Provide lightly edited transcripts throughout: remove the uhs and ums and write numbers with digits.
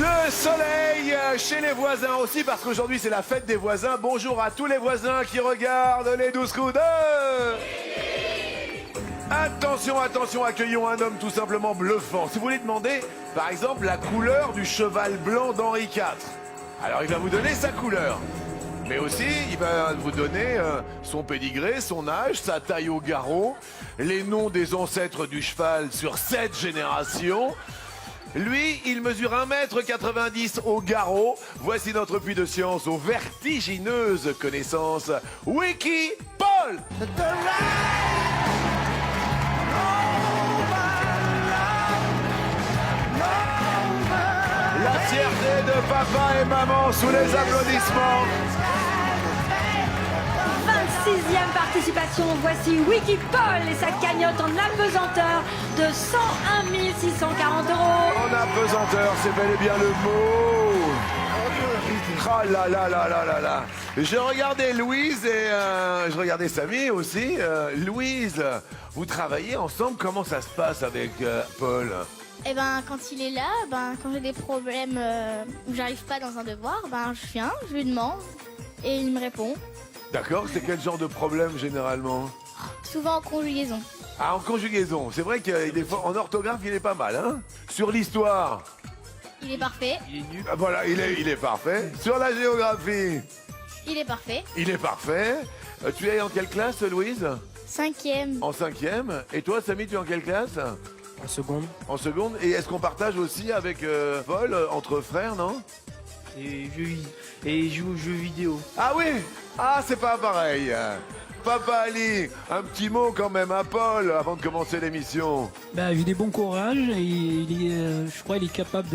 Le soleil chez les voisins aussi, parce qu'aujourd'hui c'est la fête des voisins. Bonjour à tous les voisins qui regardent les 12 coups de... Attention, attention, accueillons un homme tout simplement bluffant. Si vous voulez demander, par exemple, la couleur du cheval blanc d'Henri IV, alors il va vous donner sa couleur. Mais aussi, il va vous donner son pédigré, son âge, sa taille au garrot, les noms des ancêtres du cheval sur 7 générations. Lui, il mesure 1,90 m au garrot. Voici notre puits de science aux vertigineuses connaissances. Wiki Paul. La fierté de papa et maman sous les applaudissements. 26e participation, voici Wiki Paul et sa cagnotte en apesanteur de 101 640 €. En apesanteur, c'est bel et bien le mot. Oh là là là là là là. Je regardais Louise et je regardais Samy aussi. Louise, vous travaillez ensemble, comment ça se passe avec Paul? Eh ben, quand il est là, quand j'ai des problèmes où j'arrive pas dans un devoir, je viens, je lui demande et il me répond. D'accord, c'est quel genre de problème généralement? Souvent en conjugaison. Ah, en conjugaison, c'est vrai qu'en orthographe il est pas mal, hein? Sur l'histoire? Il est parfait. Il est nul. Ah, voilà, il est parfait. Sur la géographie? Il est parfait. Il est parfait. Tu es en quelle classe, Louise? 5e. En 5e. Et toi, Samy, tu es en quelle classe? En seconde. En seconde. Et est-ce qu'on partage aussi avec Paul, entre frères, non? Et il joue aux jeux vidéo. Ah oui? Ah, c'est pas pareil. Papa Ali, un petit mot quand même à Paul avant de commencer l'émission. Bah, j'ai des bons courage et je crois qu'il est capable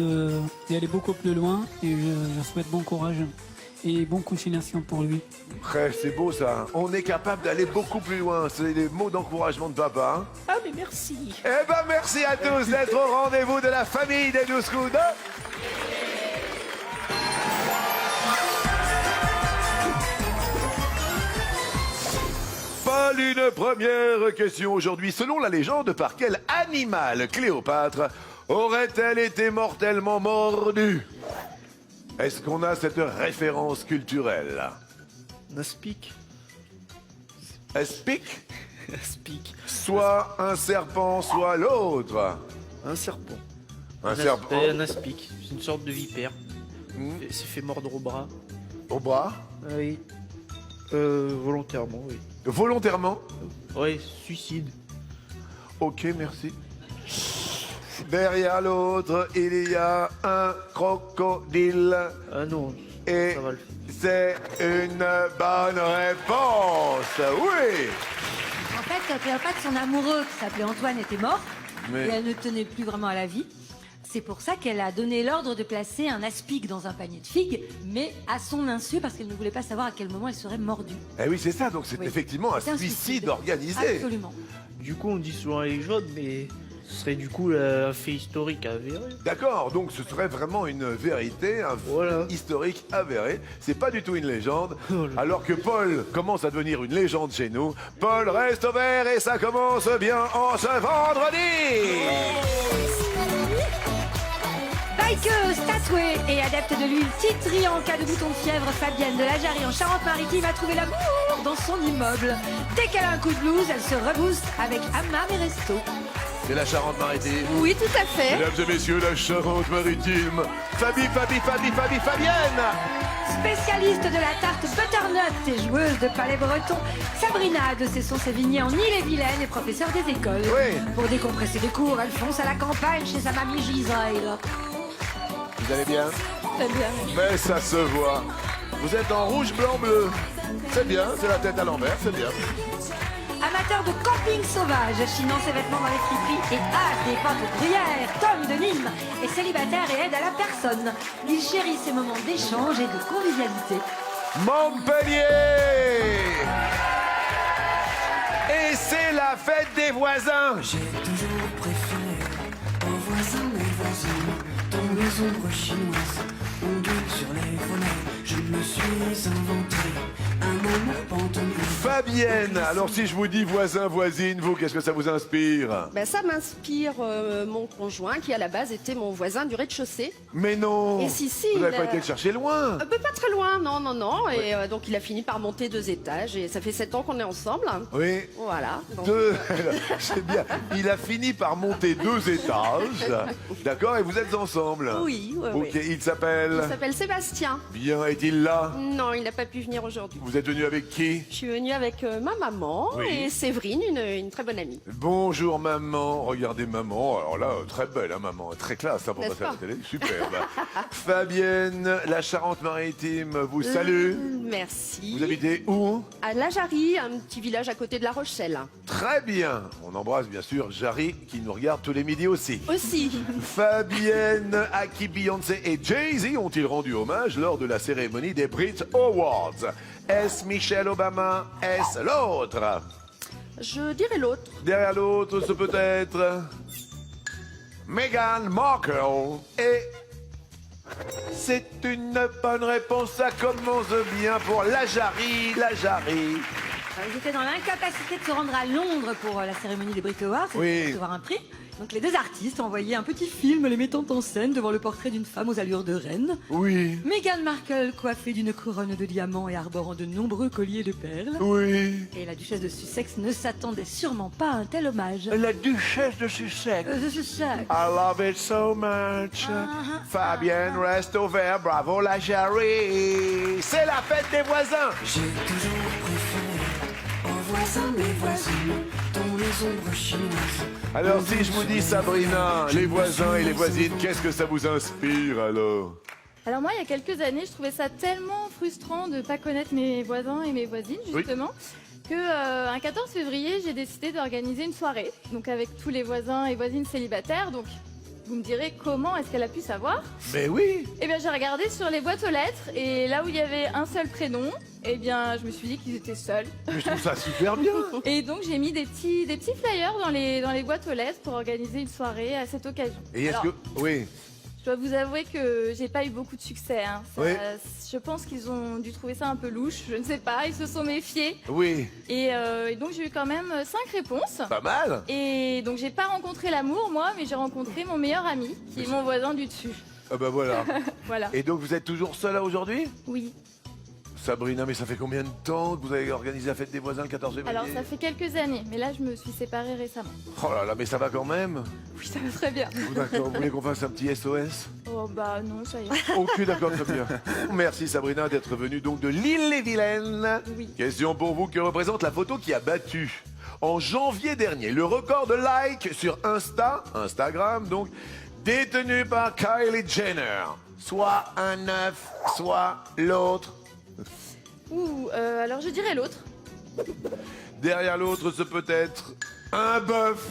d'aller beaucoup plus loin et je souhaite bon courage et bonne continuation pour lui. C'est beau ça. On est capable d'aller beaucoup plus loin. C'est des mots d'encouragement de papa. Hein? Ah mais merci. Eh ben merci à tous d'être au rendez-vous de la famille des 12 coups de... Paul, une première question aujourd'hui. Selon la légende, par quel animal Cléopâtre aurait-elle été mortellement mordue? Est-ce qu'on a cette référence culturelle? Aspic. Aspic? Aspic. Soit un serpent, soit l'autre. Un serpent. Un serpent. Un aspic. C'est une sorte de vipère. Il s'est fait mordre au bras. Au bras? Ah oui. Volontairement, oui. Volontairement? Ouais, suicide. Ok, merci. Derrière l'autre, il y a un crocodile. Ah non, Et ça va le c'est une bonne réponse. Oui. En fait, Cléopâtre, son amoureux, qui s'appelait Antoine, était mort. Mais- Et elle ne tenait plus vraiment à la vie. C'est pour ça qu'elle a donné l'ordre de placer un aspic dans un panier de figues, mais à son insu, parce qu'elle ne voulait pas savoir à quel moment elle serait mordue. Eh oui, c'est ça. Donc c'est Oui. effectivement un C'est un suicide organisé. Absolument. Du coup, on dit souvent les jaunes, mais ce serait du coup un fait historique avéré. D'accord. Donc ce serait vraiment une vérité, un fait Voilà. historique avéré. C'est pas du tout une légende. Oh là. Alors que Paul commence à devenir une légende chez nous. Paul reste au vert et ça commence bien en ce vendredi. Bikeuse, tatouée et adepte de l'huile titri en cas de bouton de fièvre, Fabienne de la Jarrie en Charente-Maritime a trouvé l'amour dans son immeuble. Dès qu'elle a un coup de blues, elle se rebooste avec Hammam et Resto. C'est la Charente-Maritime. Oui, tout à fait. Mesdames et messieurs, la Charente-Maritime. Fabienne. Spécialiste de la tarte butternut et joueuse de palais breton, Sabrina de Cesson-Sévigné en Ille-et-Vilaine et professeure des écoles. Oui. Pour décompresser des cours, elle fonce à la campagne chez sa mamie Gisèle. Vous allez bien? Très bien. Mais ça se voit. Vous êtes en rouge, blanc, bleu. C'est bien, c'est la tête à l'envers, c'est bien. Amateur de camping sauvage, chinant ses vêtements dans les friperies et hâte des pâtes aux gruyères, Tom de Nîmes est célibataire et aide à la personne. Il chérit ses moments d'échange et de convivialité. Montpellier! Et c'est la fête des voisins! J'ai toujours préféré aux voisins mes voisines, dans les ombres chinoises, ondulent sur les volets. Je me suis inventé un amour pantone. Fabienne, alors si je vous dis voisin, voisine, vous, qu'est-ce que ça vous inspire? Ben, ça m'inspire mon conjoint qui à la base était mon voisin du rez-de-chaussée. Mais non. Et si, Vous n'avez il pas a- été le chercher loin. Ben, pas très loin, non, non, non. Et donc il a fini par monter 2 étages et ça fait 7 ans qu'on est ensemble. Oui. Voilà. Donc, Deux. C'est bien. Il a fini par monter 2 étages. D'accord, et vous êtes ensemble. Oui, oui, Ok, oui. il s'appelle. Il s'appelle Sébastien. Bien, est-il là? Non, il n'a pas pu venir aujourd'hui. Vous êtes venu avec qui? Je suis venue avec ma maman Oui. et Séverine, une très bonne amie. Bonjour maman, regardez maman, alors là, très belle hein, maman, très classe hein, pour N'est-ce passer à la pas télé, superbe. Fabienne, la Charente-Maritime vous salue. Merci. Vous habitez où? À La Jarrie, un petit village à côté de La Rochelle. Très bien. On embrasse bien sûr Jarry qui nous regarde tous les midis aussi. Aussi. Fabienne, à qui Beyoncé et Jay-Z ont-ils rendu hommage lors de la cérémonie des Brit Awards? Est-ce Michelle Obama? Est-ce l'autre? Je dirais l'autre. Derrière l'autre, ce peut être Meghan Markle. Et c'est une bonne réponse. Ça commence bien pour la Jarry, la Jarry. Ils étaient dans l'incapacité de se rendre à Londres pour la cérémonie des Brit Awards, Oui. pour recevoir un prix. Donc les deux artistes ont envoyé un petit film les mettant en scène devant le portrait d'une femme aux allures de reine. Oui, Meghan Markle, coiffée d'une couronne de diamants et arborant de nombreux colliers de perles. oui. Et la duchesse de Sussex ne s'attendait sûrement pas à un tel hommage. La duchesse de Sussex. De Sussex. I love it so much. Fabienne reste ouvert, bravo la Jarry. C'est la fête des voisins. J'ai toujours préféré aux voisins mes voisines dans les ombres chinoises. Alors si je vous dis Sabrina, les voisins et les voisines, qu'est-ce que ça vous inspire alors? Alors moi, il y a quelques années, je trouvais ça tellement frustrant de ne pas connaître mes voisins et mes voisines, justement, que un 14 février, j'ai décidé d'organiser une soirée, donc avec tous les voisins et voisines célibataires. Donc, vous me direz comment est-ce qu'elle a pu savoir? Mais oui. Eh bien, j'ai regardé sur les boîtes aux lettres, et là où il y avait un seul prénom, eh bien, je me suis dit qu'ils étaient seuls. Mais je trouve ça super bien. Et donc, j'ai mis des petits flyers dans les boîtes aux lettres pour organiser une soirée à cette occasion. Et est-ce Alors, que... Oui. je dois vous avouer que j'ai pas eu beaucoup de succès. Hein. Oui. Je pense qu'ils ont dû trouver ça un peu louche. Je ne sais pas. Ils se sont méfiés. Oui. Et donc j'ai eu quand même 5 réponses. Pas mal. Et donc j'ai pas rencontré l'amour moi, mais j'ai rencontré mon meilleur ami, qui est mon voisin du dessus. Ah bah voilà. Voilà. Et donc vous êtes toujours seul là aujourd'hui? Oui. Sabrina, mais ça fait combien de temps que vous avez organisé la fête des voisins le 14 février? Alors ça fait quelques années, mais là je me suis séparée récemment. Oh là là, mais ça va quand même. Oui, ça va très bien. D'accord, vous voulez qu'on fasse un petit SOS? Oh bah non, ça y est. Ok, d'accord, très bien. Merci Sabrina d'être venue donc de l'île-et-Vilaine. Oui. Question pour vous, que représente la photo qui a battu en janvier dernier le record de likes sur Instagram, donc détenu par Kylie Jenner. Soit un œuf, soit l'autre. Ouh, alors je dirais l'autre. Derrière l'autre, ce peut être un bœuf.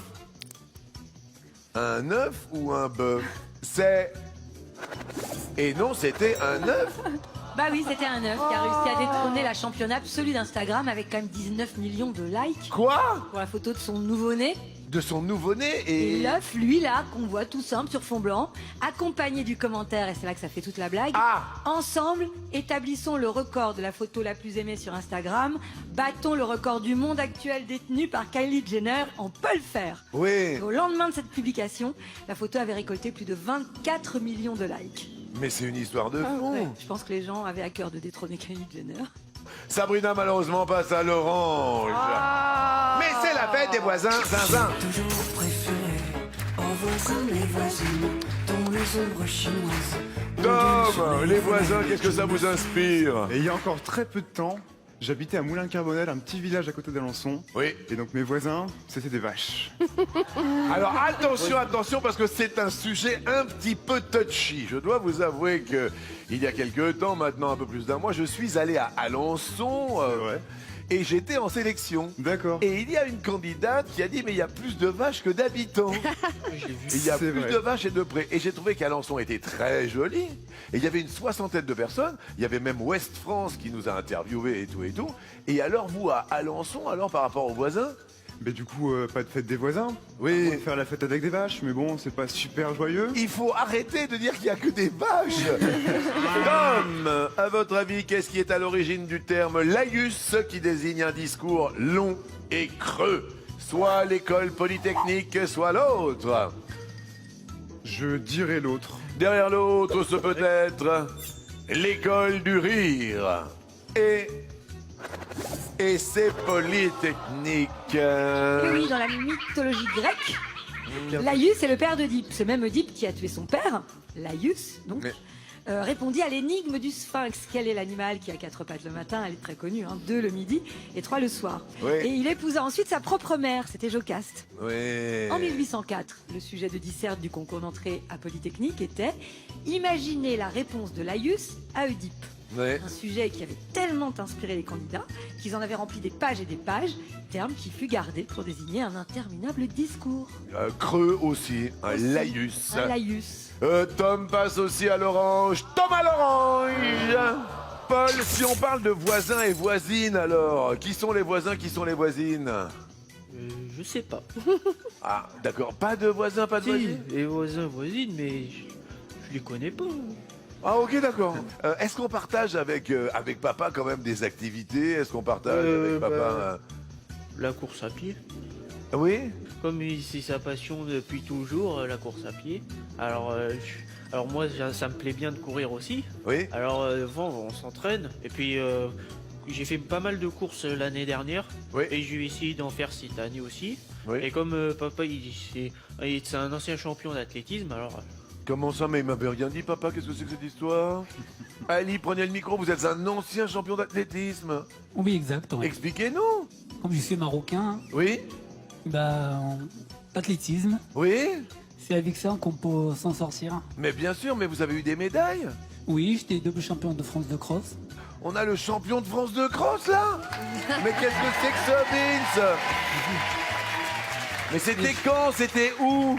Un œuf ou un bœuf? C'est... Et non, c'était un œuf. Bah oui, c'était un œuf qui a réussi à détrôner la championne absolue d'Instagram avec quand même 19 millions de likes Quoi? pour la photo de son nouveau-né. De son nouveau-né Et et... l'œuf, lui là, qu'on voit tout simple sur fond blanc, accompagné du commentaire, et c'est là que ça fait toute la blague. Ah! Ensemble, établissons le record de la photo la plus aimée sur Instagram. Battons le record du monde actuel détenu par Kylie Jenner. On peut le faire. Oui, Au lendemain de cette publication, la photo avait récolté plus de 24 millions de likes. mais c'est une histoire de fond. Ouais, je pense que les gens avaient à cœur de détrôner Kylie Jenner. Sabrina malheureusement passe à l'orange. Mais c'est la fête des voisins, zinzin. Toujours préféré aux voisins mes voisines dans les ombres chinoises. Tom, les voisins, qu'est-ce que ça vous inspire? Et il y a encore très peu de temps, j'habitais à Moulins-Carbonel, un petit village à côté d'Alençon. Oui. Et donc mes voisins, c'était des vaches. Alors attention, attention, parce que c'est un sujet un petit peu touchy. Je dois vous avouer que il y a quelques temps, maintenant un peu plus d'un mois, je suis allé à Alençon Ouais. et j'étais en sélection. D'accord. Et il y a une candidate qui a dit mais il y a plus de vaches que d'habitants. Il y a C'est plus vrai. de vaches et de prés. Et j'ai trouvé qu'Alençon était très joli. Et il y avait une 60aine de personnes. Il y avait même Ouest France qui nous a interviewés et tout et tout. Et alors vous à Alençon, alors par rapport aux voisins, Mais du coup, pas de fête des voisins. Oui. On va faire la fête avec des vaches, mais bon, c'est pas super joyeux. Il faut arrêter de dire qu'il n'y a que des vaches. Tom, à votre avis, qu'est-ce qui est à l'origine du terme laïus qui désigne un discours long et creux? Soit l'école polytechnique, soit l'autre. Je dirais l'autre. Derrière l'autre, ce peut être l'école du rire. Et c'est polytechnique. Et oui, dans la mythologie grecque, Laïus est le père d'Oedipe. Ce même Oedipe qui a tué son père, Laïus, donc, Mais- répondit à l'énigme du sphinx. Quel est l'animal qui a 4 pattes le matin? Elle est très connue, 2 le midi et 3 le soir. Oui. Et il épousa ensuite sa propre mère, c'était Jocaste. Oui. En 1804, le sujet de dissert du concours d'entrée à Polytechnique était « Imaginez la réponse de Laïus à Oedipe ». Oui. Un sujet qui avait tellement inspiré les candidats qu'ils en avaient rempli des pages et des pages, terme qui fut gardé pour désigner un interminable discours. Creux aussi, un laïus. Un laïus. Tom passe aussi à l'orange. Tom à l'orange. Paul, si on parle de voisins et voisines, alors, qui sont les voisins, qui sont les voisines? Je sais pas. Ah, d'accord, pas de voisins, pas de Si, voisines? les voisins, voisines, mais je les connais pas. Ah, ok, d'accord. Est-ce qu'on partage avec papa quand même des activités? Est-ce qu'on partage avec papa La course à pied. Oui. Comme c'est sa passion depuis toujours, la course à pied. Alors moi, ça me plaît bien de courir aussi. Oui. Alors avant, on s'entraîne. Et puis j'ai fait pas mal de courses l'année dernière. Oui. Et je vais essayer d'en faire cette année aussi. Oui. Et comme papa, c'est un ancien champion d'athlétisme, alors Comment ça, mais il m'avait rien dit, papa? Qu'est-ce que c'est que cette histoire? Ali, prenez le micro, vous êtes un ancien champion d'athlétisme. Oui, exact. Ouais. Expliquez-nous. Comme je suis marocain, Oui. l'athlétisme, Oui. c'est avec ça qu'on peut s'en sortir. Mais bien sûr, mais vous avez eu des médailles. Oui, j'étais double champion de France de cross. On a le champion de France de cross, là. Mais qu'est-ce que c'est que ça, Vince? Mais c'était quand? C'était où?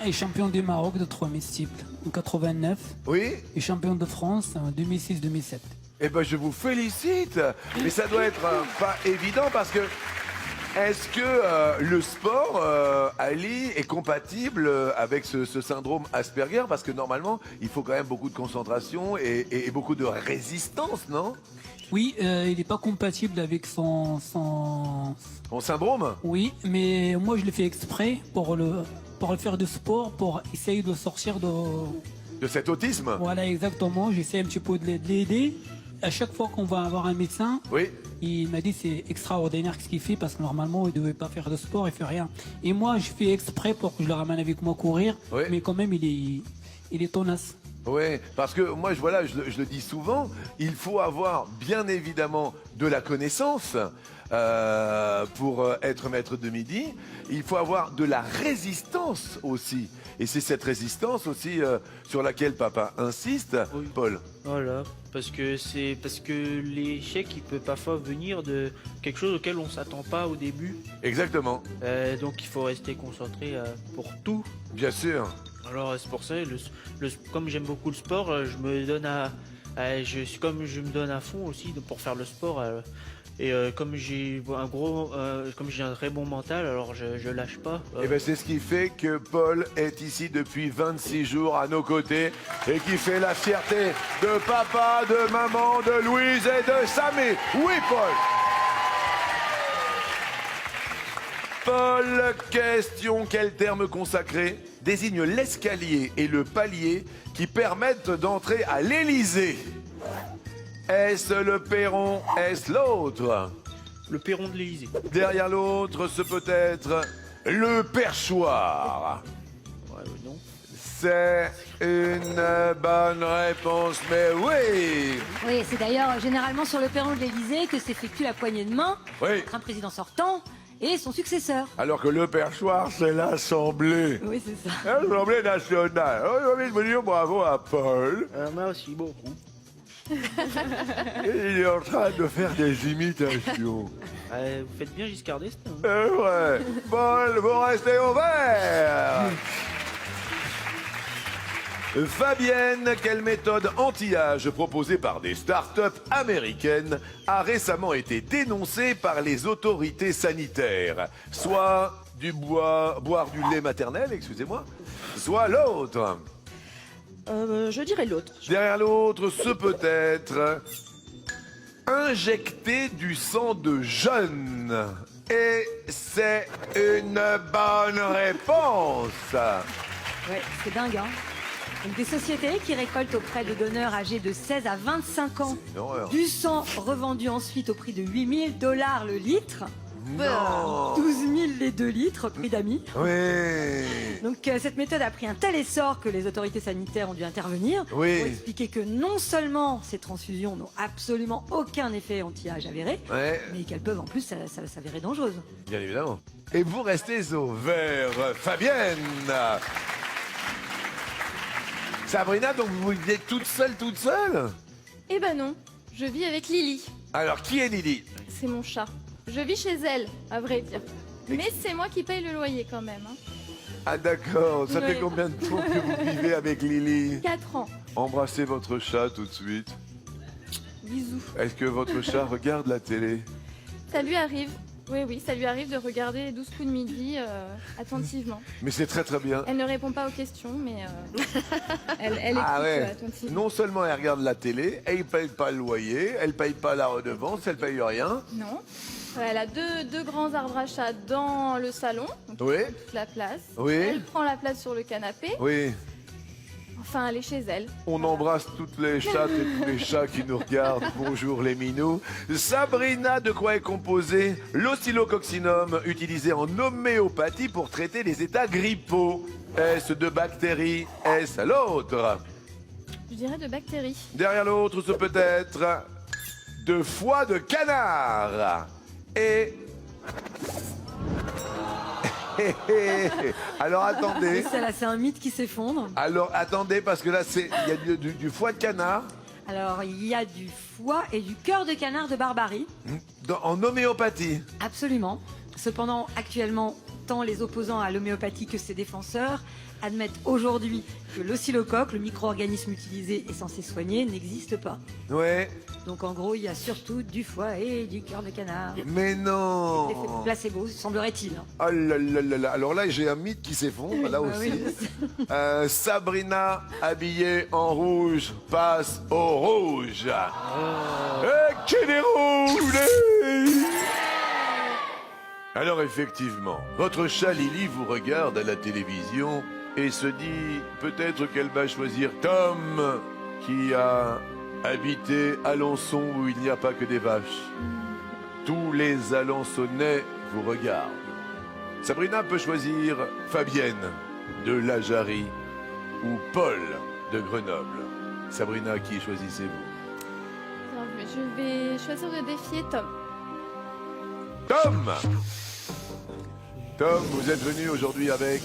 Et champion du Maroc de 3000 steeples en 89. Oui. Et champion de France en 2006-2007. Eh ben, je vous félicite. Mais ça doit être pas évident parce que est-ce que le sport, Ali, est compatible avec ce syndrome Asperger? Parce que normalement, il faut quand même beaucoup de concentration et beaucoup de résistance, non? Oui, il n'est pas compatible avec son... Mon syndrome? Oui, mais moi je le fais exprès pour le faire de sport, pour essayer de sortir de... De cet autisme? Voilà, exactement. J'essaie un petit peu de l'aider. À chaque fois qu'on va avoir un médecin, Oui. il m'a dit c'est extraordinaire ce qu'il fait parce que normalement il ne devait pas faire de sport, il fait rien. Et moi je fais exprès pour que je le ramène avec moi courir, Oui. mais quand même il est tenace. Oui, parce que moi, je le dis souvent, il faut avoir bien évidemment de la connaissance pour être maître de midi. Il faut avoir de la résistance aussi. Et c'est cette résistance aussi sur laquelle papa insiste, Oui. Paul. voilà. Parce que l'échec, il peut parfois venir de quelque chose auquel on s'attend pas au début. Exactement, Donc il faut rester concentré pour tout. bien sûr. Alors c'est pour ça, comme j'aime beaucoup le sport, je me donne comme je me donne à fond aussi pour faire le sport. Et comme j'ai un très bon mental, alors je lâche pas. Et ben c'est ce qui fait que Paul est ici depuis 26 jours à nos côtés et qui fait la fierté de papa, de maman, de Louise et de Samy. Oui, Paul. Paul, question, quel terme consacré désigne l'escalier et le palier qui permettent d'entrer à l'Élysée? Est-ce le perron? Est-ce l'autre? Le perron de l'Élysée. Derrière l'autre, ce peut être le perchoir. Ouais, non. C'est une bonne réponse, mais oui. Oui, c'est d'ailleurs généralement sur le perron de l'Élysée que s'effectue la poignée de main Oui. entre un président sortant et son successeur. Alors que le perchoir, c'est l'Assemblée. Oui, c'est ça. L'Assemblée nationale. Alors, j'ai envie de vous dire bravo à Paul. Moi aussi, beaucoup. Il est en train de faire des imitations. Vous faites bien Giscard d'Estaing. C'est vrai. Paul, vous restez au vert. Fabienne, quelle méthode anti-âge proposée par des startups américaines a récemment été dénoncée par les autorités sanitaires? Soit boire du lait maternel, excusez-moi, soit l'autre. Je dirais l'autre. Derrière l'autre, ce peut être injecter du sang de jeune. Et c'est une bonne réponse. Ouais, c'est dingue, hein. Donc, des sociétés qui récoltent auprès de donneurs âgés de 16 à 25 ans Une horreur. du sang revendu ensuite au prix de $8 000 le litre. Non. 12 000 les 2 litres, prix d'amis. Oui. Donc cette méthode a pris un tel essor que les autorités sanitaires ont dû intervenir Oui. pour expliquer que non seulement ces transfusions n'ont absolument aucun effet anti-âge avéré, Ouais, mais qu'elles peuvent en plus s'avérer dangereuses. bien évidemment. Et vous restez au vert, Fabienne. Sabrina, donc vous êtes toute seule? Eh ben non, je vis avec Lily. Alors, qui est Lily? C'est mon chat. Je vis chez elle, à vrai dire. Mais c'est moi qui paye le loyer quand même. Hein. Ah d'accord, ça fait Ouais. combien de temps que vous vivez avec Lily? 4 ans. Embrassez votre chat tout de suite. Bisous. Est-ce que votre chat regarde la télé? Ça lui arrive. Oui, ça lui arrive de regarder les 12 coups de midi attentivement. Mais c'est très très bien. Elle ne répond pas aux questions, mais elle écoute Ah ouais. attentivement. Non seulement elle regarde la télé, elle paye pas le loyer, elle paye pas la redevance, elle paye rien. Non. Elle a deux grands arbres à chat dans le salon, donc Oui. ils prennent toute la place. Oui. Elle prend la place sur le canapé. Oui, Enfin, elle est chez elle. on embrasse toutes les chattes et tous les chats qui nous regardent. Bonjour les minous. Sabrina, de quoi est composé l'oscillococcinum utilisé en homéopathie pour traiter les états grippaux? Est-ce de bactéries? Est-ce l'autre? Je dirais de bactéries. Derrière l'autre, ce peut être de foie de canard. Et... Alors attendez. Et ça là, c'est un mythe qui s'effondre. Alors attendez, parce que là, il y a du foie de canard Alors il y a du foie et du cœur de canard de Barbarie. en homéopathie. Absolument. Cependant, actuellement, tant les opposants à l'homéopathie que ses défenseurs admettent aujourd'hui que l'oscillocoque, le micro-organisme utilisé et censé soigner, n'existe pas. Ouais, Donc en gros, il y a surtout du foie et du cœur de canard. mais non. Effet placebo, semblerait-il. Oh là là là là. Alors là, j'ai un mythe qui s'effondre, là Bah aussi. oui. Sabrina, habillée en rouge, passe au rouge. Et qui déroule. Alors effectivement, votre chat Lily vous regarde à la télévision et se dit peut-être qu'elle va choisir Tom, qui a habité Alençon où il n'y a pas que des vaches. Tous les Alençonnais vous regardent. Sabrina peut choisir Fabienne de La Jarrie ou Paul de Grenoble. Sabrina, qui choisissez-vous? Alors, je vais choisir de défier Tom. Tom! Tom, vous êtes venu aujourd'hui avec...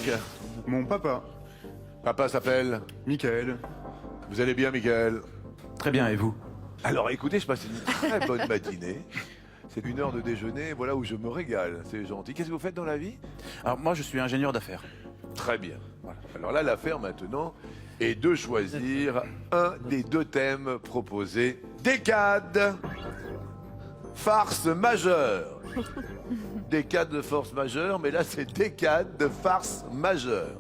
Mon papa, Papa s'appelle... Michael. Vous allez bien, Michael? Très bien, et vous? Alors écoutez, je passe une très bonne matinée. C'est une heure de déjeuner, voilà où je me régale. C'est gentil. Qu'est-ce que vous faites dans la vie? Alors moi, je suis ingénieur d'affaires. Très bien. Voilà. Alors là, l'affaire maintenant est de choisir un des deux thèmes proposés. Décade, farce majeure. Décade de force majeure, mais là c'est décade de farce majeure.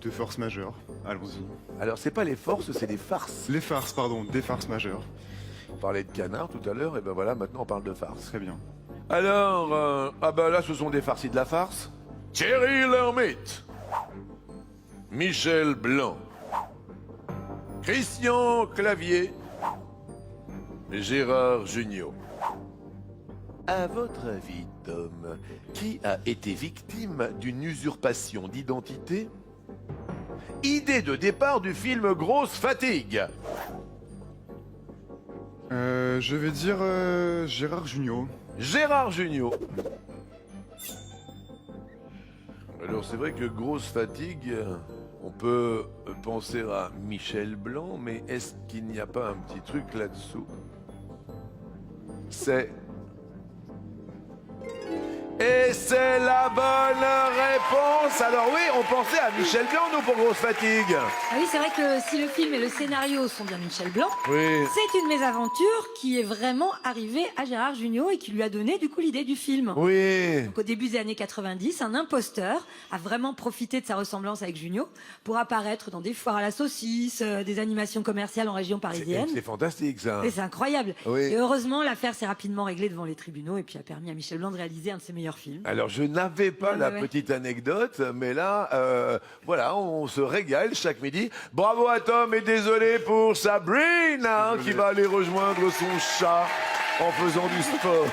De force majeure. Allons-y. Alors c'est pas les forces, c'est les farces. Les farces, pardon, des farces majeures. On parlait de canard tout à l'heure, et ben voilà, maintenant on parle de farce. Très bien. Alors, ah ben là ce sont des farcis de la farce. Thierry Lhermitte, Michel Blanc, Christian Clavier, Gérard Jugnot. À votre avis, Tom, qui a été victime d'une usurpation d'identité? Idée de départ du film Grosse Fatigue. Je vais dire Gérard Jugnot. Gérard Jugnot. Alors c'est vrai que Grosse Fatigue, on peut penser à Michel Blanc, mais est-ce qu'il n'y a pas un petit truc là-dessous? C'est... Et c'est la bonne réponse. Alors oui, on pensait à Michel Blanc, nous, pour Grosse Fatigue. Ah oui, c'est vrai que si le film et le scénario sont bien Michel Blanc, Oui. c'est une mésaventure qui est vraiment arrivée à Gérard Jugnot et qui lui a donné du coup l'idée du film. Oui. Donc, au début des années 90, un imposteur a vraiment profité de sa ressemblance avec Jugnot pour apparaître dans des foires à la saucisse, des animations commerciales en région parisienne. C'est fantastique, ça. Et c'est incroyable. Oui. Et heureusement, l'affaire s'est rapidement réglée devant les tribunaux et puis a permis à Michel Blanc de réaliser un de ses meilleurs films. Alors, je n'avais pas la ouais. petite anecdote, mais là, voilà, on se régale chaque midi. Bravo à Tom et désolé pour Sabrina qui va aller rejoindre son chat en faisant du sport.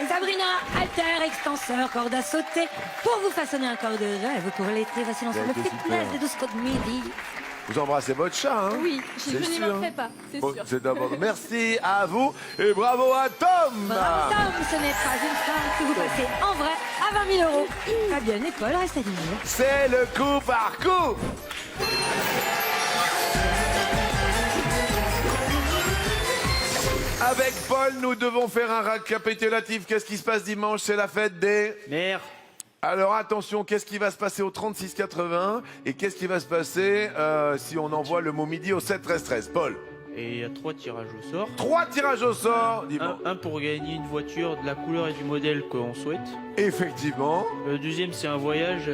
Sabrina, haltère, extenseur, corde à sauter. Pour vous façonner un corps de rêve pour l'été, voici l'ensemble Ça a été fitness super. de 12 côtes midi. Vous embrassez votre chat, hein? Oui, C'est je n'y sûr. manquerai pas, c'est Bon, sûr. c'est important. Merci à vous et bravo à Tom. Bravo Tom, ce n'est pas une femme que vous passez en vrai à 20 000 euros. Fabienne et Paul restent à dîner. C'est le coup par coup. Avec Paul, nous devons faire un récapitulatif. Qu'est-ce qui se passe dimanche? C'est la fête des... Mère. Alors attention, qu'est-ce qui va se passer au 36-80 et qu'est-ce qui va se passer si on envoie le mot midi au 7-13-13? Paul? Et il y a 3 tirages au sort. 3 tirages au sort, dis-moi. Un pour gagner une voiture de la couleur et du modèle qu'on souhaite. Effectivement. Le deuxième, c'est un voyage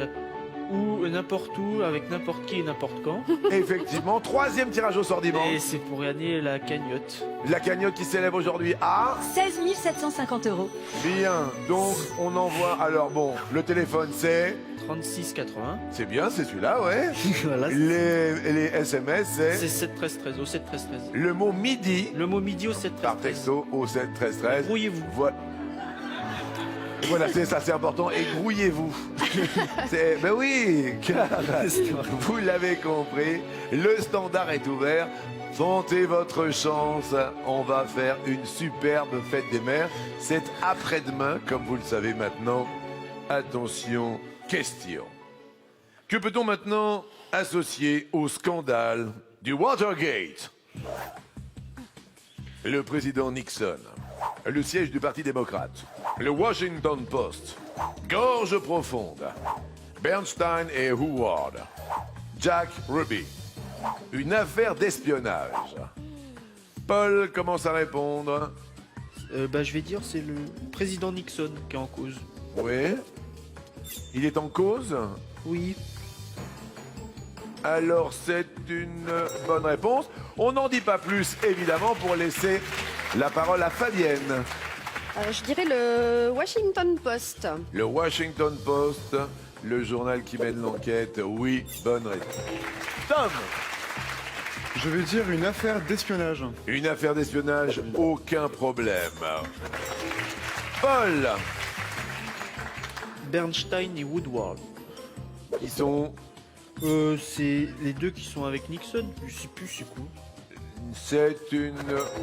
n'importe où, avec n'importe qui et n'importe quand. Effectivement. 3e tirage au sort dimanche. Et c'est pour gagner la cagnotte. La cagnotte qui s'élève aujourd'hui à... 16 750 euros. Bien, donc on envoie... Alors bon, le téléphone c'est... 36,80. C'est bien, c'est celui-là, ouais. Voilà. Les SMS c'est... C'est 7 13 13 au 7 13 13. Le mot midi Le mot midi au 7 13 par 13. texto au 7-13-13. Grouillez-vous. Voilà, c'est ça, c'est important. Et grouillez-vous. Ben oui, car vous l'avez compris, le standard est ouvert. Tentez votre chance. On va faire une superbe fête des mères. C'est après-demain, comme vous le savez maintenant. Attention, question. Que peut-on maintenant associer au scandale du Watergate? Le président Nixon, le siège du Parti démocrate, le Washington Post, Gorge profonde, Bernstein et Howard, Jack Ruby, une affaire d'espionnage. Paul commence à répondre. Je vais dire c'est le président Nixon qui est en cause. Oui. Il est en cause? Oui. Alors c'est une bonne réponse. On n'en dit pas plus, évidemment, pour laisser la parole à Fabienne. Je dirais le Washington Post. Le Washington Post, le journal qui mène l'enquête. Oui, bonne réponse. Tom, Je vais dire une affaire d'espionnage. une affaire d'espionnage, aucun problème. Paul, Bernstein et Woodward. qui sont... C'est les deux qui sont avec Nixon. Je sais plus c'est quoi. C'est une...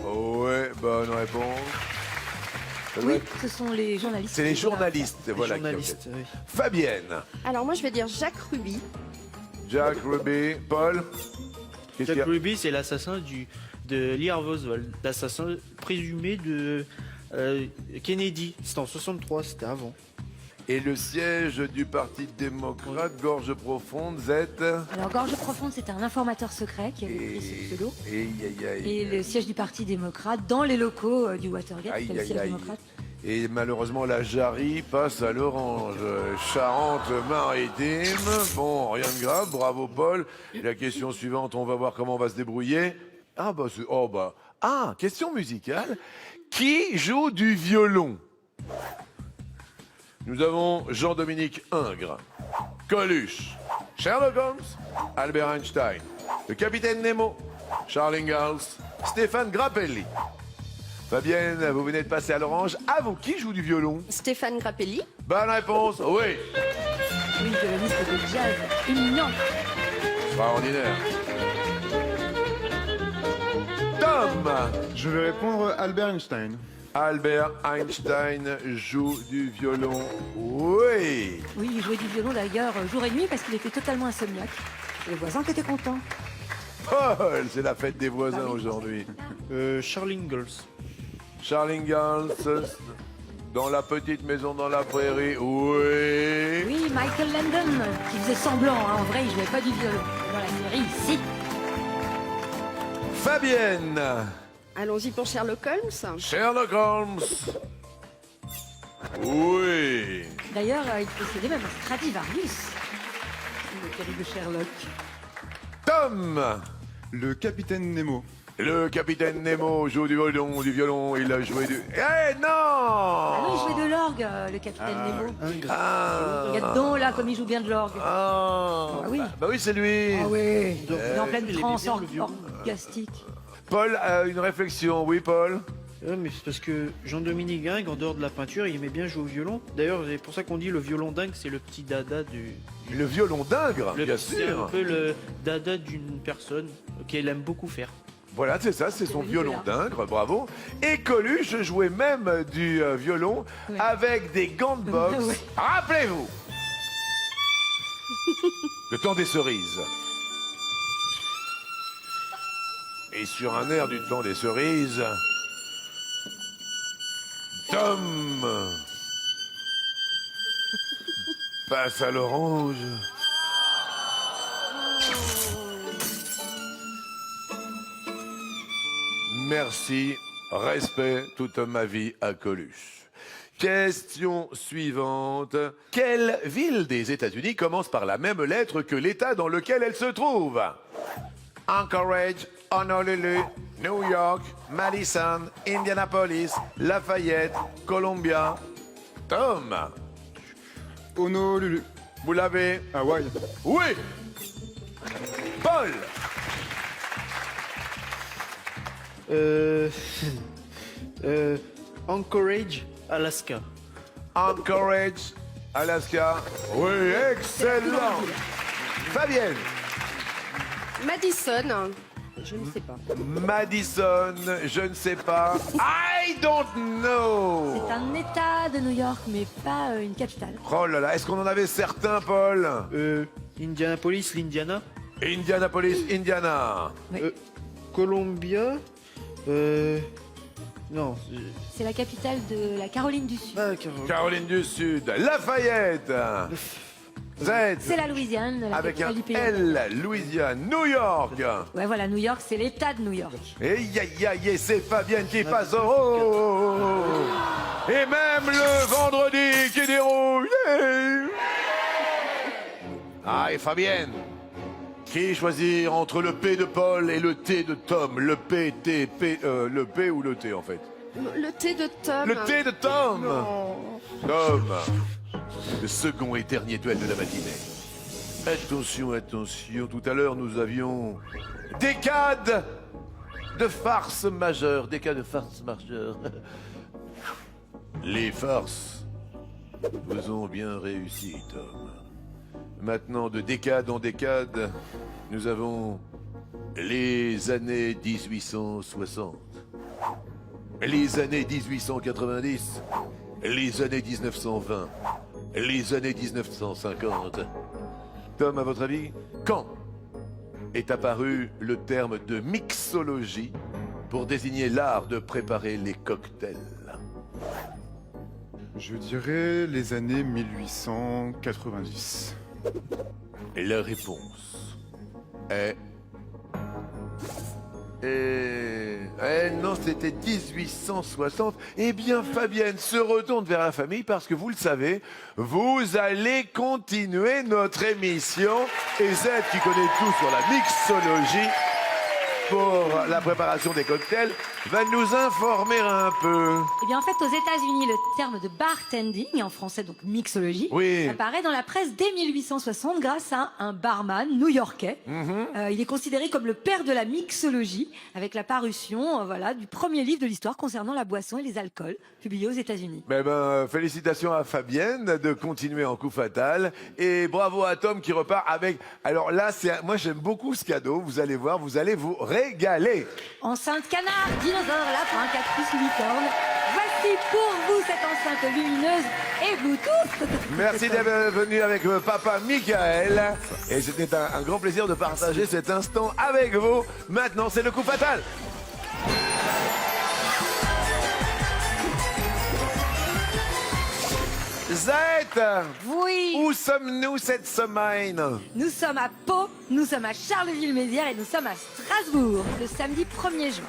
Ouais, bonne réponse. Ça doit Oui, être- ce sont les journalistes. C'est les journalistes, Les voilà. qui journalistes. enquêtent. Oui. Fabienne, Alors moi je vais dire Jacques Ruby. Jack Ruby, Paul. Qu'est-ce qu'il y Jack a? Ruby, c'est l'assassin de Lee Harvey Oswald, l'assassin présumé de Kennedy. C'était en 63, c'était avant. Et le siège du Parti démocrate, Gorge profonde, Z. Alors, Gorge profonde, c'est un informateur secret qui avait pris ce pseudo. Et le siège du Parti démocrate dans les locaux du Watergate, Aïe, c'est le aïe, siège aïe. démocrate. Et malheureusement, la Jarry passe à l'orange. Charente-Maritime. Bon, rien de grave. Bravo, Paul. Et la question suivante, on va voir comment on va se débrouiller. Ah, bah, Ah, question musicale. Qui joue du violon? Nous avons Jean-Dominique Ingres, Coluche, Sherlock Holmes, Albert Einstein, le capitaine Nemo, Charles Ingalls, Stéphane Grappelli. Fabienne, vous venez de passer à l'orange. À vous, qui joue du violon? Stéphane Grappelli. Bonne réponse, oui. Oui, violoniste de jazz éminent. Extraordinaire. Tom. Je vais répondre Albert Einstein. Albert Einstein joue du violon, oui. Oui, il jouait du violon d'ailleurs jour et nuit parce qu'il était totalement insomniaque. Et les voisins qui étaient contents. Paul, c'est la fête des voisins aujourd'hui. Charles Ingalls. Charles Ingalls, Dans la petite maison dans la prairie, oui. Oui, Michael Landon, qui faisait semblant, hein. En vrai, il jouait pas du violon. Dans la série, si. Fabienne. Allons-y pour Sherlock Holmes. Sherlock Holmes. Oui. D'ailleurs, il possédait même un Stradivarius. Le terrible Sherlock. Tom. Le capitaine Nemo. Le capitaine Nemo joue du violon, il a joué du... Eh non Ah non, il jouait de l'orgue, le capitaine Nemo. Regarde donc, là, comme il joue bien de l'orgue. Ah oui. Bah oui, c'est lui. Ah oui, il est en pleine il aimait transe bien le violon. orgastique. Paul a une réflexion, oui Paul. Mais c'est parce que Jean-Dominique Guingue, en dehors de la peinture, il aimait bien jouer au violon. D'ailleurs, c'est pour ça qu'on dit le violon dingue, c'est le petit dada du... Le violon d'Ingres, bien C'est un sûr. peu le dada d'une personne qu'elle aime beaucoup faire. Voilà, c'est ça, c'est son violon d'Ingres, bravo. Et Coluche jouait même du violon avec des gants de boxe. Ouais. Rappelez-vous le temps des cerises. Et sur un air du temps des cerises, Tom passe à l'orange. Merci, respect toute ma vie à Coluche. Question suivante. Quelle ville des États-Unis commence par la même lettre que l'État dans lequel elle se trouve? Anchorage, Honolulu, New York, Madison, Indianapolis, Lafayette, Columbia. Tom, Honolulu. vous l'avez? Hawaï. Oui. Paul. Anchorage, Alaska. Anchorage, Alaska. Oui, excellent. Fabienne. Madison. Je ne sais pas. Madison, je ne sais pas. I don't know. C'est un état de New York, mais pas une capitale. Oh là là, est-ce qu'on en avait certains, Paul? Indianapolis, l'Indiana. Indianapolis, Indiana. Oui. Columbia. Non. C'est la capitale de la Caroline du Sud. Caroline du Sud. Lafayette. Z. C'est la Louisiane, la Avec un capitale du pays. L, Louisiane, New York. Ouais, voilà, New York, c'est l'état de New York. Et c'est Fabienne qui passe. Oh. Et même le vendredi qui déroule. Yeah. Ah, et Fabienne, qui choisir entre le P de Paul et le T de Tom? Le P, T, P, le P ou le T en fait? Le thé de Tom. Le T de Tom. Tom, le second et dernier duel de la matinée. Attention, attention, tout à l'heure nous avions décade de farce majeure. Décade de farce majeure. Les farces vous ont bien réussi, Tom. Maintenant, de décade en décade, nous avons les années 1860, les années 1890, les années 1920, les années 1950. Tom, à votre avis, quand est apparu le terme de mixologie pour désigner l'art de préparer les cocktails? Je dirais les années 1890. Et la réponse est... non, c'était 1860. Eh bien, Fabienne se retourne vers la famille parce que vous le savez, vous allez continuer notre émission. Et Z, qui connaît tout sur la mixologie pour la préparation des cocktails, va nous informer un peu. Eh bien, en fait, aux États-Unis, le terme de bartending, en français donc mixologie, Oui. apparaît dans la presse dès 1860 grâce à un barman new-yorkais. Il est considéré comme le père de la mixologie, avec la parution voilà, du premier livre de l'histoire concernant la boisson et les alcools, publié aux États-Unis. Félicitations à Fabienne de continuer en coup fatal. Et bravo à Tom qui repart avec... Alors là, moi j'aime beaucoup ce cadeau. Vous allez voir, vous allez vous régaler. Enceinte canard, dinosaure, lapin, cactus, licorne. Voici pour vous cette enceinte lumineuse et Bluetooth. Merci d'être venu avec papa Michael. Et c'était un grand plaisir de partager cet instant avec vous. Maintenant, c'est le coup fatal. Zaët, Oui. où sommes-nous cette semaine? Nous sommes à Pau, nous sommes à Charleville-Mézières et nous sommes à Strasbourg le samedi 1er juin.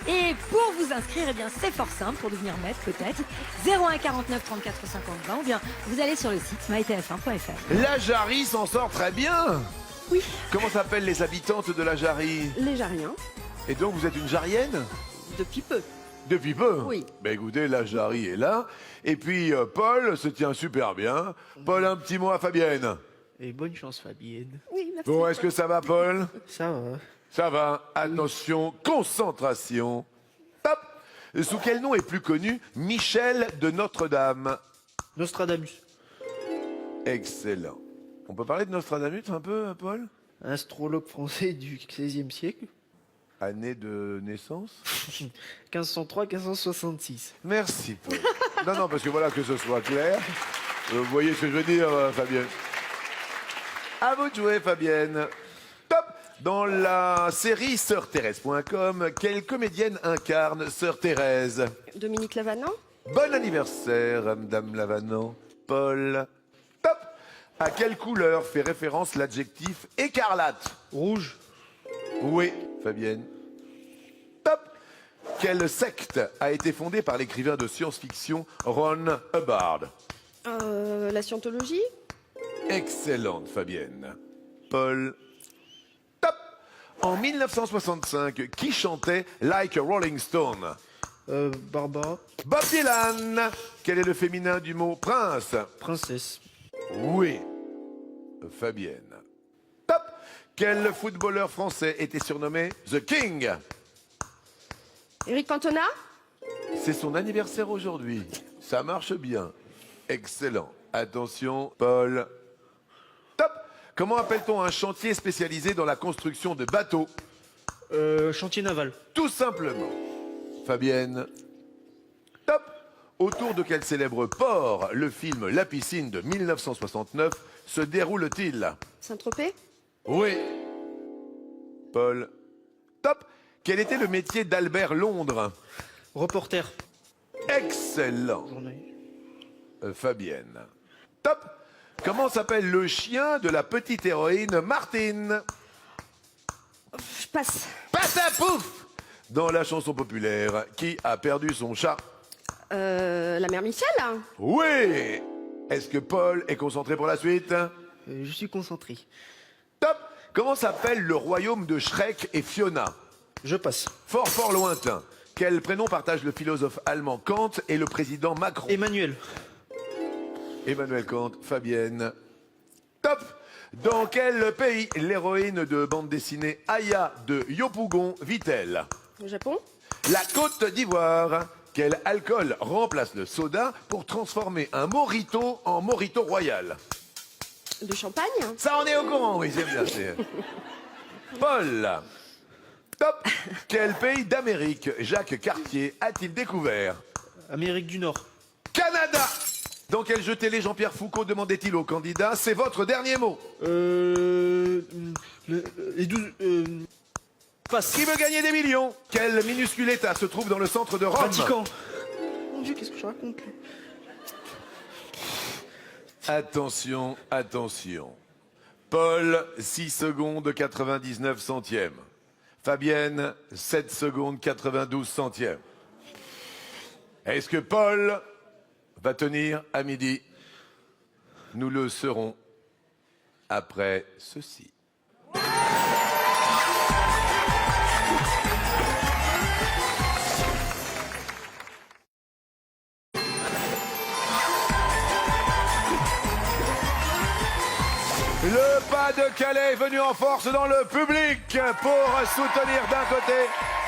Et pour vous inscrire, eh bien, c'est fort simple pour devenir maître peut-être. 01 49 34 50 20 ou bien vous allez sur le site mytf1.fr. La Jarry s'en sort très bien. Oui. Comment s'appellent les habitantes de la Jarry? Les Jariens, Et donc vous êtes une Jarienne? depuis peu. Depuis peu? Oui. Ben écoutez, la Jarry est là. Et puis Paul se tient super bien. Paul, un petit mot à Fabienne. Et bonne chance, Fabienne. Oui, merci. Bon, est-ce que ça va, Paul? Ça va. Ça va. Attention, concentration. Hop. Sous quel nom est plus connu Michel de Notre-Dame? Nostradamus. Excellent. On peut parler de Nostradamus un peu, Paul? Astrologue français du XVIe siècle. Année de naissance? 1503-1566. Merci, Paul. Non, parce que voilà, que ce soit clair. Vous voyez ce que je veux dire, Fabienne? À vous de jouer, Fabienne. Top. Dans la série SœurThérèse.com, quelle comédienne incarne Sœur Thérèse? Dominique Lavanant. Bon anniversaire, Madame Lavanant. Paul. Top. À quelle couleur fait référence l'adjectif écarlate? Rouge. Oui, Fabienne. Top. Quelle secte a été fondée par l'écrivain de science-fiction Ron Hubbard? La scientologie. Excellente, Fabienne. Paul. Top. En 1965, qui chantait Like a Rolling Stone? Barbara. Bob Dylan. Quel est le féminin du mot prince? Princesse. Oui, Fabienne. Top. Quel footballeur français était surnommé The King? Éric Cantona. C'est son anniversaire aujourd'hui. Ça marche bien. Excellent. Attention, Paul. Top. Comment appelle-t-on un chantier spécialisé dans la construction de bateaux? Chantier naval. Tout simplement. Fabienne. Top. Autour de quel célèbre port le film La piscine de 1969 se déroule-t-il? Saint-Tropez. Oui. Paul. Top. Quel était le métier d'Albert Londres? Reporter. Excellent. Fabienne. Top. Comment s'appelle le chien de la petite héroïne Martine? Je passe. Patapouf. Dans la chanson populaire, qui a perdu son chat? La mère Michel. Oui. Est-ce que Paul est concentré pour la suite? Je suis concentré. Top. Comment s'appelle le royaume de Shrek et Fiona? Je passe. Fort lointain. Quel prénom partagent le philosophe allemand Kant et le président Macron? Emmanuel. Emmanuel Kant, Fabienne. Top. Dans quel pays l'héroïne de bande dessinée Aya de Yopougon vit-elle? Au Japon. La Côte d'Ivoire. Quel alcool remplace le soda pour transformer un mojito en mojito royal? De champagne. Ça, on est au courant, oui, c'est bien. Paul. Top. Quel pays d'Amérique Jacques Cartier a-t-il découvert? Amérique du Nord. Canada. Dans quel jeu télé Jean-Pierre Foucault demandait-il au candidat? C'est votre dernier mot. Les 12... passe. Qui veut gagner des millions? Quel minuscule État se trouve dans le centre de Rome? Vatican. Mon Dieu, qu'est-ce que je raconte là? Attention, attention. Paul, 6 secondes 99 centièmes. Fabienne, 7 secondes 92 centièmes. Est-ce que Paul va tenir à midi? Nous le saurons après ceci. Le Pas-de-Calais est venu en force dans le public pour soutenir d'un côté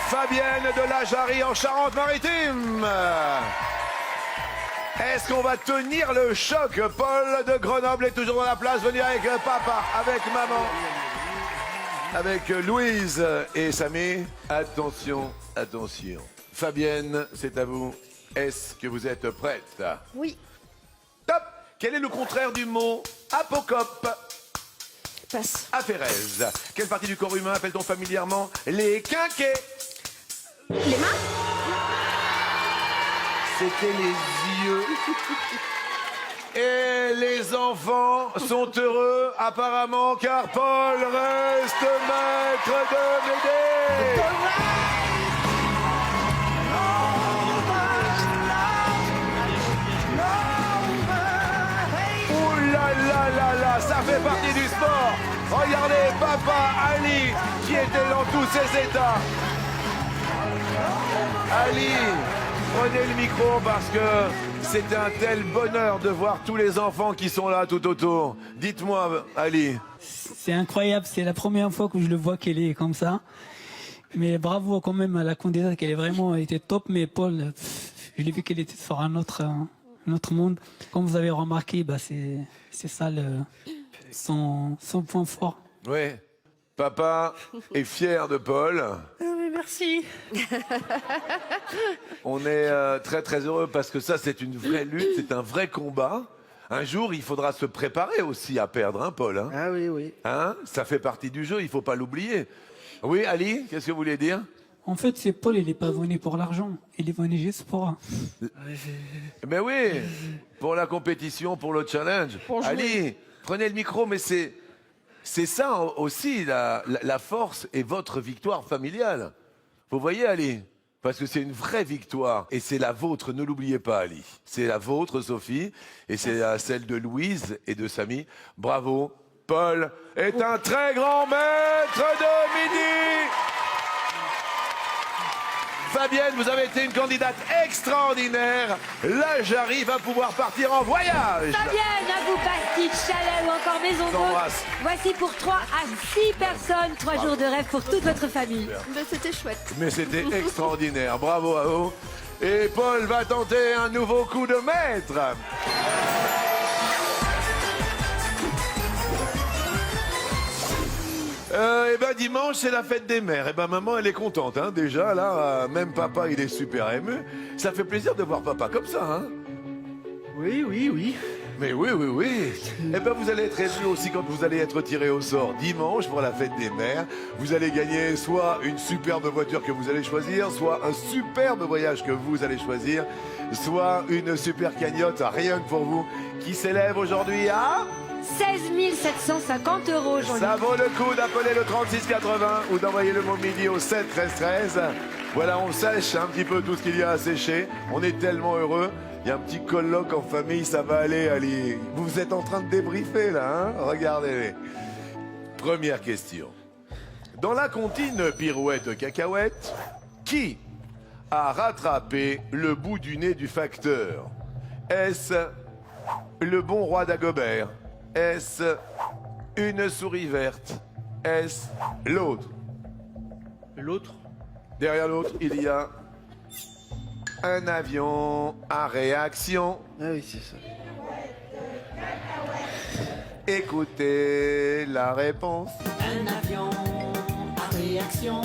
Fabienne de la Jarry en Charente-Maritime. Est-ce qu'on va tenir le choc? Paul de Grenoble est toujours dans la place, venu avec papa, avec maman, avec Louise et Samy. Attention, attention. Fabienne, c'est à vous. Est-ce que vous êtes prête? Oui. Top. Quel est le contraire du mot apocope? Passe. Aphérèse. Quelle partie du corps humain appelle-t-on familièrement les quinquets? Les mains. C'était les yeux. Et les enfants sont heureux apparemment car Paul reste maître de Médée. Ouh là là là là, ça fait partie du sport. Regardez papa Ali qui était dans tous ses états. Ali, prenez le micro parce que c'est un tel bonheur de voir tous les enfants qui sont là tout autour. Dites-moi, Ali. C'est incroyable, c'est la première fois que je le vois qu'elle est comme ça. Mais bravo quand même à la candidate, qu'elle est vraiment été top. Mais Paul, je l'ai vu qu'elle était sur un autre monde. Comme vous avez remarqué, bah c'est ça son point fort. Oui, papa est fier de Paul. Merci. On est très très heureux parce que ça c'est une vraie lutte, c'est un vrai combat. Un jour il faudra se préparer aussi à perdre, hein, Paul, hein. Ah oui, oui. Hein, ça fait partie du jeu, il faut pas l'oublier. Oui, Ali, qu'est-ce que vous voulez dire? En fait, c'est Paul, il n'est pas venu pour l'argent. Il est venu juste pour... Mais oui, pour la compétition, pour le challenge. Ali, prenez le micro, mais c'est ça aussi la force et votre victoire familiale. Vous voyez, Ali? Parce que c'est une vraie victoire. Et c'est la vôtre, ne l'oubliez pas, Ali. C'est la vôtre, Sophie. Et c'est celle de Louise et de Samy. Bravo. Paul est un très grand maître de midi. Fabienne, vous avez été une candidate extraordinaire. Là, j'arrive à pouvoir partir en voyage. Fabienne, à vous, Bastille, Chalet ou encore Maison d'Hôte. Voici pour 3 à 6 personnes, 3 jours de rêve pour toute votre famille. C'était chouette. Mais c'était extraordinaire. Bravo à vous. Et Paul va tenter un nouveau coup de maître. Et ben dimanche c'est la fête des mères. Et ben maman elle est contente, hein. Déjà là, même papa il est super ému. Ça fait plaisir de voir papa comme ça, hein. Oui, oui, oui. Mais oui, oui, oui. Et ben vous allez être ému aussi quand vous allez être tiré au sort dimanche pour la fête des mères. Vous allez gagner soit une superbe voiture que vous allez choisir, soit un superbe voyage que vous allez choisir, soit une super cagnotte rien que pour vous qui s'élève aujourd'hui à 16 750 €, Jean-Luc. Ça vaut le coup d'appeler le 3680 ou d'envoyer le mot midi au 7 13 13. Voilà, on sèche un petit peu tout ce qu'il y a à sécher. On est tellement heureux. Il y a un petit colloque en famille, ça va aller, allez. Vous êtes en train de débriefer là, hein? Regardez. Première question. Dans la comptine Pirouette Cacahuète, qui a rattrapé le bout du nez du facteur? Est-ce le bon roi d'Agobert? Est-ce une souris verte? Est-ce l'autre? L'autre? Derrière l'autre, il y a un avion à réaction. Ah oui, c'est ça. Écoutez la réponse. Un avion à réaction.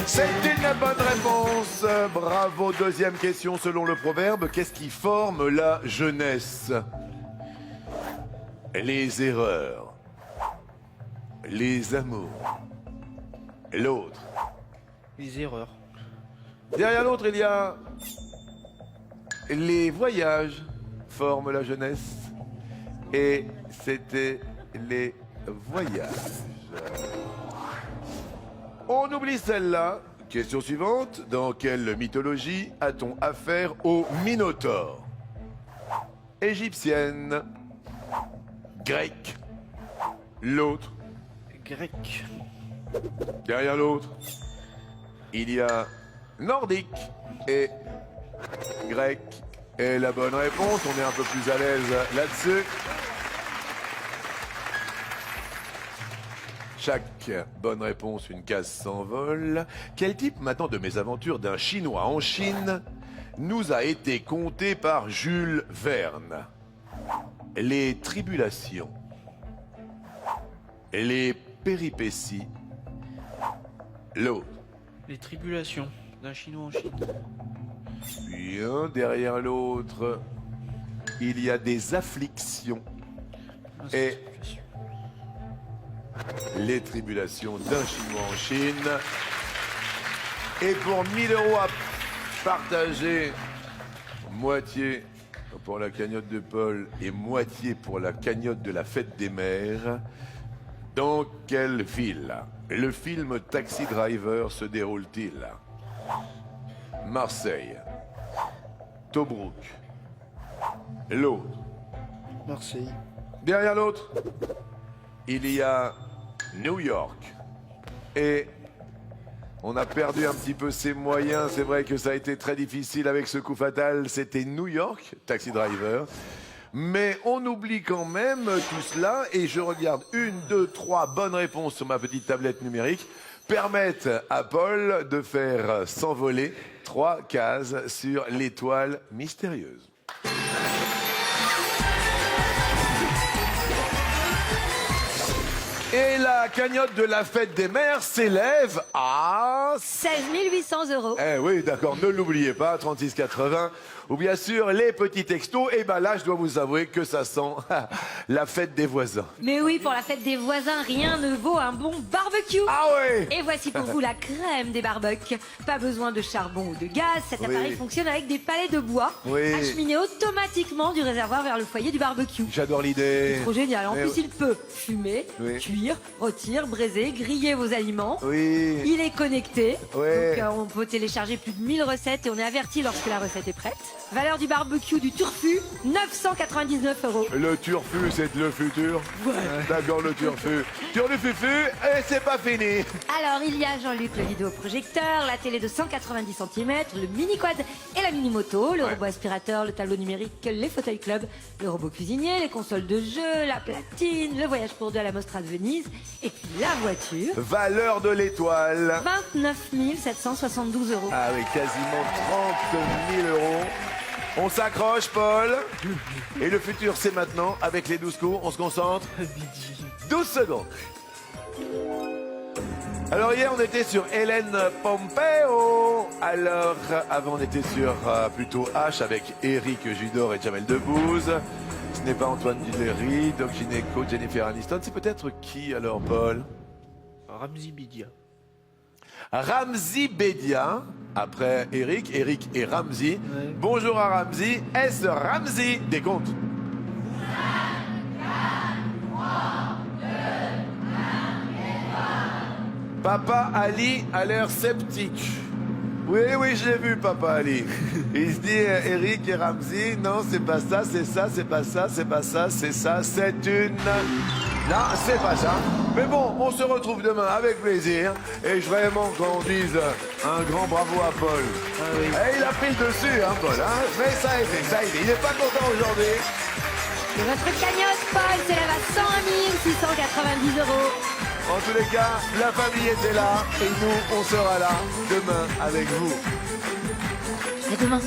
C'est une bonne réponse. Bravo. Deuxième question selon le proverbe. Qu'est-ce qui forme la jeunesse? Les erreurs. Les amours. L'autre. Les erreurs. Derrière l'autre, il y a les voyages forment la jeunesse. Et c'était les voyages. On oublie celle-là. Question suivante. Dans quelle mythologie a-t-on affaire au Minotaure? Égyptienne. Grecque. L'autre. Grec. Derrière l'autre, il y a nordique et grec. Et la bonne réponse, on est un peu plus à l'aise là-dessus. Chaque bonne réponse, une case s'envole. Quel type maintenant de mésaventures d'un Chinois en Chine nous a été conté par Jules Verne? Les tribulations, les péripéties, l'autre. Les tribulations d'un Chinois en Chine. Puis un derrière l'autre, il y a des afflictions. Et les tribulations d'un Chinois en Chine. Et pour 1 000 € à partager, moitié pour la cagnotte de Paul et moitié pour la cagnotte de la fête des mères. Dans quelle ville le film Taxi Driver se déroule-t-il? Marseille, Tobruk, l'autre. Marseille. Derrière l'autre, il y a New York. Et on a perdu un petit peu ses moyens. C'est vrai que ça a été très difficile avec ce coup fatal. C'était New York, Taxi Driver. Mais on oublie quand même tout cela. Et je regarde 1, 2, 3 bonnes réponses sur ma petite tablette numérique permettent à Paul de faire s'envoler 3 cases sur l'étoile mystérieuse. Et la cagnotte de la fête des mères s'élève à 16 800 €. Eh oui, d'accord, ne l'oubliez pas, 36,80. Ou bien sûr, les petits textos. Et ben là, je dois vous avouer que ça sent la fête des voisins. Mais oui, pour la fête des voisins, rien ne vaut un bon barbecue. Ah ouais. Et voici pour vous la crème des barbecues. Pas besoin de charbon ou de gaz. Cet appareil fonctionne avec des palets de bois acheminés automatiquement du réservoir vers le foyer du barbecue. J'adore l'idée. C'est trop génial. En plus, il peut fumer, cuire, rôtir, braiser, griller vos aliments. Il est connecté. Donc, on peut télécharger plus de 1000 recettes et on est averti lorsque la recette est prête. Valeur du barbecue du Turfu, 999 €. Le Turfu, c'est le futur. D'accord, le Turfu. Turfufu, et c'est pas fini. Alors, il y a Jean-Luc, le vidéoprojecteur, la télé de 190 cm, le mini-quad et la mini-moto, le robot aspirateur, le tableau numérique, les fauteuils club, le robot cuisinier, les consoles de jeu, la platine, le voyage pour deux à la Mostra de Venise, et puis la voiture. Valeur de l'étoile. 29 772 €. Ah oui, quasiment 30 000 €. On s'accroche, Paul. Et le futur, c'est maintenant. Avec les 12 coups, on se concentre. 12 secondes. Alors hier, on était sur Hélène Pompeo. Alors, avant, on était sur plutôt H avec Eric Judor et Jamel Debbouze. Ce n'est pas Antoine Duléry, Doc Gineco, Jennifer Aniston. C'est peut-être qui alors, Paul? Ramzi Bedia. Ramzi Bedia, après Eric et Ramzi. Bonjour à Ramzi. Est-ce Ramzi? Des comptes. 5, 4, 3, 2, 1, Papa Ali a l'air sceptique. Oui, je l'ai vu, Papa Ali. Il se dit, Eric et Ramzi, non, c'est pas ça, c'est ça, c'est pas ça, c'est pas ça, c'est ça, c'est une... Non, c'est pas ça. Mais bon, on se retrouve demain avec plaisir. Et je vraiment qu'on dise un grand bravo à Paul. Et il a pris le dessus, hein, Paul. Hein. Mais ça a été. Il n'est pas content aujourd'hui. Et votre cagnotte, Paul, s'élève à 101 690 €. En tous les cas, la famille était là. Et nous, on sera là demain avec vous. À demain.